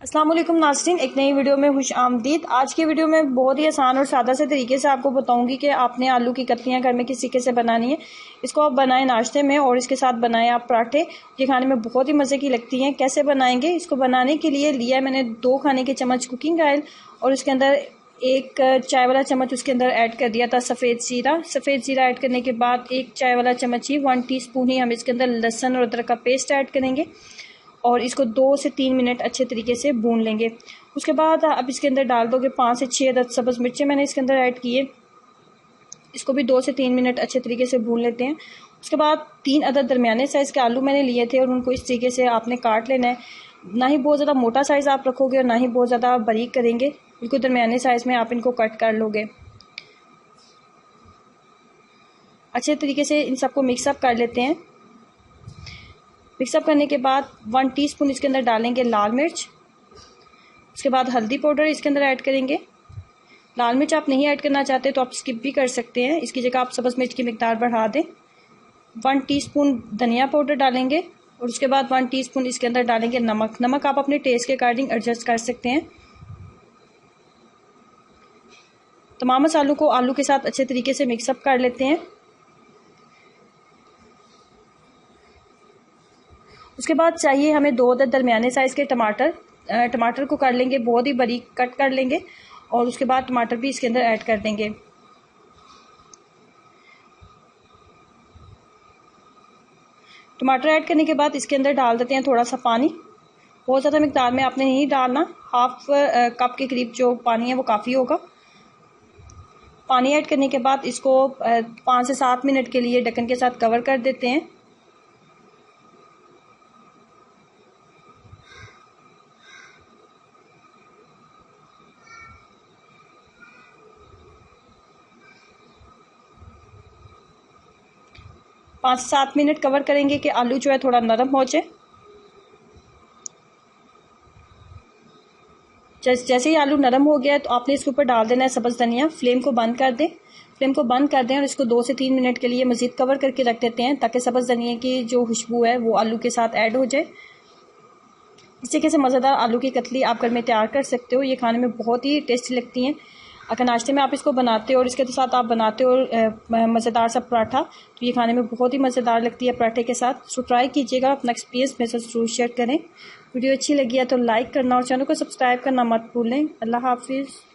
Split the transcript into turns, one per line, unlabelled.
अस्सलाम वालेकुम नाज़रीन, एक नई वीडियो में खुश आमदीद। आज की वीडियो में बहुत ही आसान और सादा से तरीके से आपको बताऊंगी कि आपने आलू की कतलियां घर में किस तरीके से बनानी है। इसको आप बनाएं नाश्ते में और इसके साथ बनाएं आप पराठे। ये खाने में बहुत ही मज़े की लगती हैं। कैसे बनाएंगे, इसको बनाने के लिए लिया है मैंने 2 खाने के चम्मच कुकिंग ऑयल और उसके अंदर 1 चाय वाला चम्मच उसके अंदर ऐड कर दिया था सफ़ेद ज़ीरा। सफ़ेद ज़ीरा ऐड करने के बाद 1 चाय वाला चम्मच ही 1 टीस्पून ही हम इसके अंदर लहसुन और अदरक का पेस्ट ऐड करेंगे और इसको 2 से 3 मिनट अच्छे तरीके से भून लेंगे। उसके बाद अब इसके अंदर डाल दोगे 5 से 6 अदद सब्ज़ मिर्चें मैंने इसके अंदर ऐड किए। इसको भी 2 से 3 मिनट अच्छे तरीके से भून लेते हैं। उसके बाद 3 अदद दरमियाने साइज़ के आलू मैंने लिए थे और उनको इस तरीके से आपने काट लेना है। ना ही बहुत ज़्यादा मोटा साइज़ आप रखोगे और ना ही बहुत ज़्यादा बारीक करेंगे, बिल्कुल दरमियाने साइज़ में आप इनको कट कर लोगे। अच्छे तरीके से इन सबको मिक्सअप कर लेते हैं। मिक्सअप करने के बाद 1 टीस्पून इसके अंदर डालेंगे लाल मिर्च। उसके बाद हल्दी पाउडर इसके अंदर ऐड करेंगे। लाल मिर्च आप नहीं ऐड करना चाहते तो आप स्किप भी कर सकते हैं, इसकी जगह आप सब्ज़ मिर्च की मिकदार बढ़ा दें। 1 टीस्पून धनिया पाउडर डालेंगे और उसके बाद 1 टीस्पून इसके अंदर डालेंगे नमक। नमक आप अपने टेस्ट के अकॉर्डिंग एडजस्ट कर सकते हैं। तमाम मसालों को आलू के साथ अच्छे तरीके से मिक्सअप कर लेते हैं। उसके बाद चाहिए हमें 2 अदद दरमियाने साइज़ के टमाटर को कर लेंगे, बहुत ही बारीक कट कर लेंगे और उसके बाद टमाटर भी इसके अंदर ऐड कर देंगे। टमाटर ऐड करने के बाद इसके अंदर डाल देते हैं थोड़ा सा पानी। बहुत ज़्यादा मिकदार में आपने नहीं डालना, हाफ कप के करीब जो पानी है वो काफ़ी होगा। पानी ऐड करने के बाद इसको 5 से 7 मिनट के लिए ढक्कन के साथ कवर कर देते हैं। पाँच से 7 मिनट कवर करेंगे कि आलू जो है थोड़ा नरम हो जाए। जैसे ही आलू नरम हो गया है तो आपने इसके ऊपर डाल देना है सब्ज़ धनिया। फ्लेम को बंद कर दें और इसको 2 से 3 मिनट के लिए मज़ीद कवर करके रख देते हैं ताकि सब्ज़ धनिया की जो खुशबू है वो आलू के साथ ऐड हो जाए। इस तरीके से मज़ेदार आलू की कतली आप घर में तैयार कर सकते हो। ये खाने में बहुत ही टेस्टी लगती हैं। अगर नाश्ते में आप इसको बनाते हो और इसके साथ आप बनाते हो मज़ेदार सा पराठा, तो ये खाने में बहुत ही मज़ेदार लगती है पराठे के साथ। सो ट्राई कीजिएगा, अपना एक्सपीरियंस मेरे साथ ज़रूर शेयर करें। वीडियो अच्छी लगी है तो लाइक करना और चैनल को सब्सक्राइब करना मत भूलें। अल्लाह हाफिज़।